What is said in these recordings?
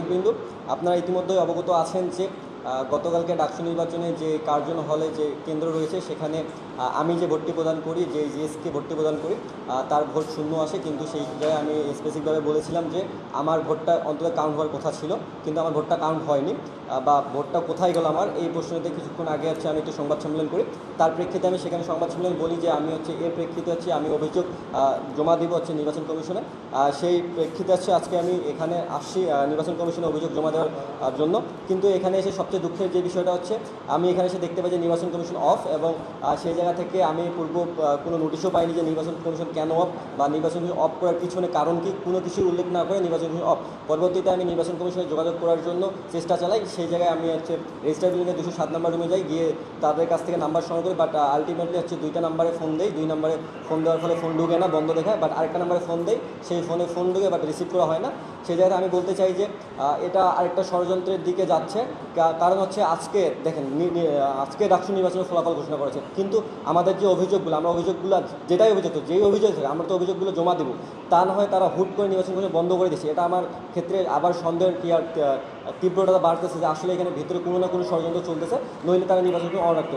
দর্শকবৃন্দ, আপনারা ইতিমধ্যেই অবগত আছেন যে গতকালকে ডাকসু নির্বাচনে যে কার্জন হলে যে কেন্দ্র রয়েছে সেখানে আমি যে ভোটটি প্রদান করি, যে জিএসকে ভোটটি প্রদান করি, তার ভোট শূন্য আসে। কিন্তু সেই জায়গায় আমি স্পেসিফিকভাবে বলেছিলাম যে আমার ভোটটা অন্তত কাউন্ট হওয়ার কথা ছিল, কিন্তু আমার ভোটটা কাউন্ট হয়নি। বা ভোটটা কোথায় গেল আমার, এই প্রশ্নতে কিছুক্ষণ আগে আমি একটু সংবাদ সম্মেলন করি। তার প্রেক্ষিতে আমি সেখানে সংবাদ সম্মেলন বলি যে আমি এর প্রেক্ষিতে আমি অভিযোগ জমা দিব নির্বাচন কমিশনে। সেই প্রেক্ষিতে আজকে আমি এখানে আসছি নির্বাচন কমিশনে অভিযোগ জমা দেওয়ার জন্য। কিন্তু এখানে এসে সবচেয়ে দুঃখের যে বিষয়টা আমি এখানে এসে দেখতে পাই যে নির্বাচন কমিশন অফ, এবং সেই জায়গা থেকে আমি পূর্ব কোনো নোটিশও পাইনি যে নির্বাচন কমিশন কেন অফ বা নির্বাচন কমিশন অফ করার পিছনে কারণ কি, কোনো কিছুই উল্লেখ না করে নির্বাচন কমিশন অফ। পরবর্তীতে আমি নির্বাচন কমিশনে যোগাযোগ করার জন্য চেষ্টা চালাই। সেই জায়গায় আমি রেজিস্টার বিল্ডিংয়ে 207 নম্বর রুমে যাই, গিয়ে তাদের কাছ থেকে নাম্বার সংগ্রহ করি। বাট আলটিমেটলি 2টা নাম্বারে ফোন দেই, 2 নাম্বারে ফোন দেওয়ার ফলে ফোন ঢুকে না, বন্ধ দেখায়। বাট আরেকটা নাম্বারে ফোন দেই, সেই ফোনে ফোন ঢুকে বাট রিসিভ করা হয় না। সেই জায়গায় আমি বলতে চাই যে এটা আরেকটা ষড়যন্ত্রের দিকে যাচ্ছে। কারণ আজকে দেখেন, আজকে ডাকসু নির্বাচনের ফলাফল ঘোষণা করেছে, কিন্তু আমাদের যে অভিযোগগুলো, আমরা অভিযোগগুলো যেই অভিযোগ থাকে আমরা তো অভিযোগগুলো জমা দেবো। তা না হয় তারা হুট করে নির্বাচন কমিশন বন্ধ করে দিচ্ছে। এটা আমার ক্ষেত্রে আবার সন্দেহের তীব্রতা বাড়তেছে যে আসলে এখানে ভিতরে কোনো না কোনো ষড়যন্ত্র চলতেছে, নইলে তারা নির্বাচন অন রাখতো।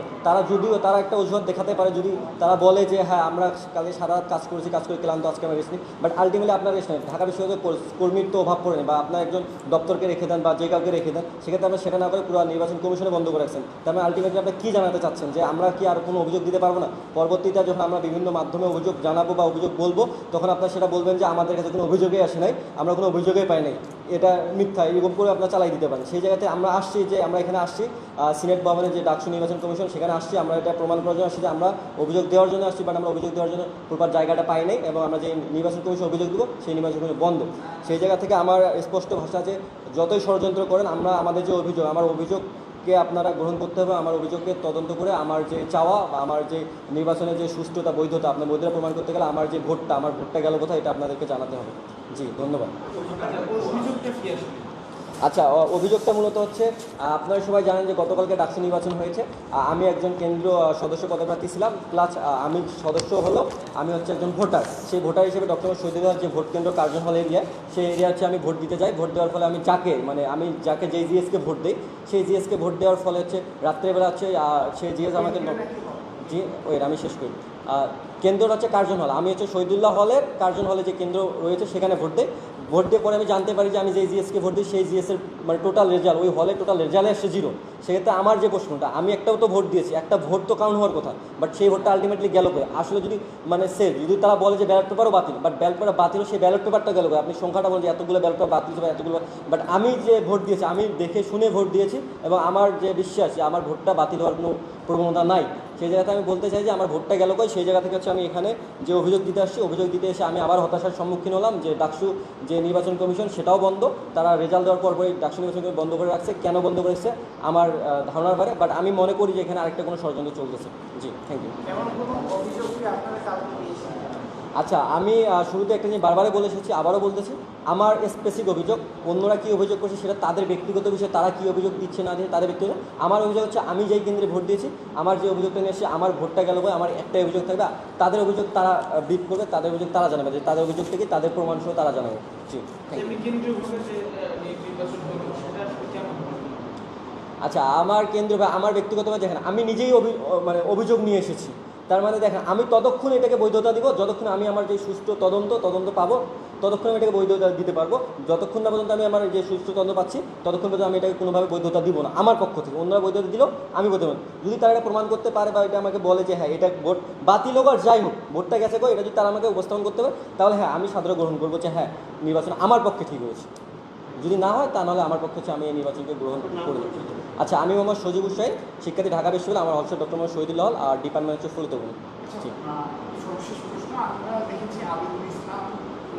তারা একটা অজুহাত দেখাতে পারে, যদি তারা বলে যে হ্যাঁ আমরা কালকে সারা রাত কাজ করে ক্লান্ত, আজকে আমরা রেস্ট নিই। বাট আলটিমেটলি আপনার রেস্ট নেই, ঢাকা বিশ্ববিদ্যালয় কর্মীর তো অভাব পড়ে নেই, বা আপনার একজন দপ্তরকে রেখে দেন বা যে কাউকে রেখে দেন, সেক্ষেত্রে আপনার সেটা না করে পুরো নির্বাচন কমিশনে বন্ধ করে রাখছেন। তার মানে আলটিমেটলি আপনি কী জানাতে চাচ্ছেন, যে আমরা কি আর কোনো অভিযোগ দিতে পারবো না? পরবর্তীতে যখন আমরা বিভিন্ন মাধ্যমে অভিযোগ জানাবো বা অভিযোগ বলবো, তখন আপনারা সেটা বলবেন যে আমাদের কাছে কোনো অভিযোগই আসে নাই, আমরা কোনো অভিযোগই পাই নাই, এটা মিথ্যা, এরকম করে আপনারা চালাই দিতে পারেন। সেই জায়গাতে আমরা এখানে আসছি সিনেট ভবনে, যে ডাকসু নির্বাচন কমিশন, সেখানে আসছি আমরা এটা প্রমাণ করার জন্য আসছি যে আমরা অভিযোগ দেওয়ার জন্য আসছি। বাট আমরা অভিযোগ দেওয়ার জন্য প্রপার জায়গাটা পাই নাই, এবং আমরা যে নির্বাচন কমিশন অভিযোগ দেবো সেই নির্বাচন কমিশন বন্ধ। সেই জায়গা থেকে আমার স্পষ্ট ভাষা যে যতই ষড়যন্ত্র করেন, আমাদের যে অভিযোগ, আমার অভিযোগকে আপনারা গ্রহণ করতে হবে। আমার অভিযোগকে তদন্ত করে আমার যে চাওয়া বা আমার যে নির্বাচনের যে সুষ্ঠুতা, বৈধতা, আপনার বৈধতা প্রমাণ করতে গেলে আমার ভোটটা গেল কোথায়, এটা আপনাদেরকে জানাতে হবে। জি, ধন্যবাদ। আচ্ছা, অভিযোগটা মূলত আপনারা সবাই জানেন যে গতকালকে ডাকসু নির্বাচন হয়েছে। আমি একজন কেন্দ্রীয় সদস্য পদপ্রার্থী ছিলাম, প্লাস আমি সদস্য হলো আমি একজন ভোটার। সেই ভোটার হিসেবে ডক্টর শহীদুল্লাহ যে ভোট কেন্দ্র কার্জন হল এরিয়া, সেই এরিয়া আমি ভোট দিতে যাই। ভোট দেওয়ার ফলে আমি যাকে যেই জিএসকে ভোট দিই, সেই জিএসকে ভোট দেওয়ার ফলে রাত্রেবেলা সেই জিএস আমাকে আমি শেষ করি। কেন্দ্রটা কার্জন হল, আমি শহীদুল্লাহ হলের কার্জন হলে যে কেন্দ্র রয়েছে সেখানে ভোট দিয়ে পরে আমি জানতে পারি যে আমি যেই জিএসকে ভোট দিই সেই জিএসের টোটাল রেজাল্ট, ওই হলে টোটাল রেজাল্টে আসছে 0। সেক্ষেত্রে আমার যে প্রশ্নটা, আমি একটাও তো ভোট দিয়েছি, একটা ভোট তো কাউন্ট হওয়ার কথা, বাট সেই ভোটটা আলটিমেটলি গেল করে। আসলে যদি তারা বলে যে ব্যালট পেপারও বাতিল, বাট ব্যালট পেপার বাতিল, সেই ব্যালট পেপারটা গেল করে। আপনি সংখ্যাটা বলেন যে এতগুলো ব্যালট পেপার বাতিল বা এতগুলো, বাট আমি যে ভোট দিয়েছি, আমি দেখে শুনে ভোট দিয়েছি, এবং আমার যে বিশ্বাস আমার ভোটটা বাতিল হওয়ার কোনো প্রবণতা নাই। সেই জায়গাতে আমি বলতে চাই যে আমার ভোটটা গেল কই। সেই জায়গা থেকে আমি এখানে যে অভিযোগ দিতে আসছি, অভিযোগ দিতে এসে আমি আবার হতাশার সম্মুখীন হলাম যে ডাকসু যে নির্বাচন কমিশন সেটাও বন্ধ। তারা রেজাল্ট দেওয়ার পরই ডাকসু নির্বাচন কমিশন বন্ধ করে রাখছে। কেন বন্ধ করেছে আমার ধারণার বাইরে, বাট আমি মনে করি যে এখানে আরেকটা কোনো ষড়যন্ত্র চলতেছে। জি, থ্যাংক ইউ। আচ্ছা, আমি শুরুতে একটা জিনিস বারবারই বলে এসেছি, আবারও বলতেছি, আমার স্পেসিফিক অভিযোগ। অন্যরা কী অভিযোগ করছে সেটা তাদের ব্যক্তিগত বিষয়, তারা কী অভিযোগ দিচ্ছে না দিচ্ছে তাদের ব্যক্তিগত। আমার অভিযোগ আমি যেই কেন্দ্রে ভোট দিয়েছি, আমার যে অভিযোগটা নিয়ে এসে আমার ভোটটা গেল বলে আমার একটাই অভিযোগ থাকবে। তাদের অভিযোগ তারা ব্রিফ করবে, তাদের অভিযোগ তারা জানাবে, যে তাদের অভিযোগ থেকে তাদের প্রমাণ সহ তারা জানাবে। জি, আচ্ছা, আমার কেন্দ্র বা আমার ব্যক্তিগতভাবে দেখেন, আমি নিজেই অভিযোগ নিয়ে এসেছি। তার মানে দেখেন, আমি ততক্ষণ এটাকে বৈধতা দিব যতক্ষণ আমি আমার যে সুষ্ঠু তদন্ত পাবো, ততক্ষণ আমি এটাকে বৈধতা দিতে পারবো। যতক্ষণ না পর্যন্ত আমি আমার যে সুষ্ঠু তদন্ত পাচ্ছি, ততক্ষণ পর্যন্ত আমি এটাকে কোনোভাবে বৈধতা দিব না আমার পক্ষ থেকে। অন্যরা বৈধতা দিলেও আমি বৈধতা, যদি তারা এটা প্রমাণ করতে পারে বা এটা আমাকে বলে যে হ্যাঁ এটা ভোট বাতিল হোক আর যাই হোক, ভোটটা গেছে গো, এটা যদি তারা আমাকে উপস্থাপন করতে পারে, তাহলে হ্যাঁ আমি সাধারণ গ্রহণ করবো যে হ্যাঁ নির্বাচন আমার পক্ষে ঠিক হয়েছে। যদি না হয়, তা নাহলে আমার পক্ষে আমি এই নির্বাচনকে গ্রহণ করে দিচ্ছি। আচ্ছা, আমি মোহাম্মদ সজিব হুসাইন, শিক্ষার্থী, ঢাকা বিশ্ববিদ্যালয়। আমার ডক্টর মোহাম্মদ শহীদুল্লাহ হল, আর ডিপার্টমেন্ট ফরিদপুর। ঠিক। সর্বশেষ প্রশ্ন, আমরা দেখেছি আবিদুল ইসলাম,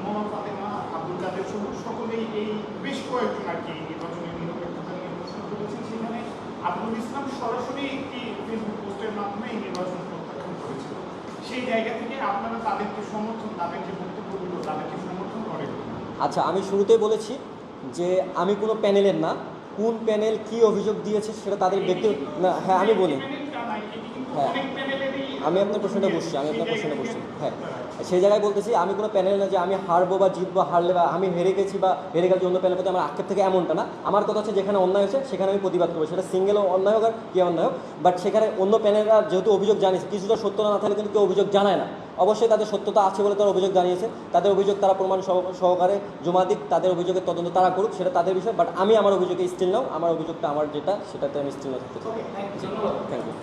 মোহাম্মদ ফাতেমা, আব্দুল কাদের সকলেই এই বেশ কয়েকজন নির্বাচনের নিরপেক্ষতা নিয়ে প্রশ্ন করেছেন। সেখানে আব্দুল ইসলাম সরাসরি একটি ফেসবুক পোস্টের মাধ্যমে এই নির্বাচন প্রত্যাখ্যান করেছিল। সেই জায়গা থেকে আপনারা তাদেরকে তাদের যে বক্তব্যগুলো তাদেরকে সমর্থন করেন? আচ্ছা, আমি শুরুতেই বলেছি যে আমি কোনো প্যানেলের না, কোন প্যানেল কী অভিযোগ দিয়েছে সেটা তাদের ব্যক্তি না। হ্যাঁ, আমি বলি, হ্যাঁ আমি আপনার প্রশ্নটা বুঝছি, হ্যাঁ সেই জায়গায় বলতেছি আমি কোনো প্যানেল না যে আমি হারবো বা জিতবো, হারলে বা আমি হেরে গেছি বা হেরে গেলে অন্য প্যানেল প্রতি আমার আক্ষেপ থেকে এমনটা না। আমার কথা হচ্ছে যেখানে অন্যায় হয়েছে সেখানে আমি প্রতিবাদ করবো, সেটা সিঙ্গেল অন্যায় হোক আর কি অন্যায় হোক। বাট সেখানে অন্য প্যানেলরা যেহেতু অভিযোগ জানিয়েছে, কিছুটা সত্যতা না থাকলে কিন্তু কেউ অভিযোগ জানায় না। অবশ্যই তাদের সত্যতা আছে বলে তারা অভিযোগ জানিয়েছে, তাদের অভিযোগ তারা প্রমাণ সহকারে জমা দিক, তাদের অভিযোগের তদন্ত তারা করুক, সেটা তাদের বিষয়। বাট আমি আমার অভিযোগে স্টিল নাও, আমার অভিযোগটা আমার যেটা সেটাতে আমি স্টিল না থাকতে চাই। Okay, thank you. Thank you.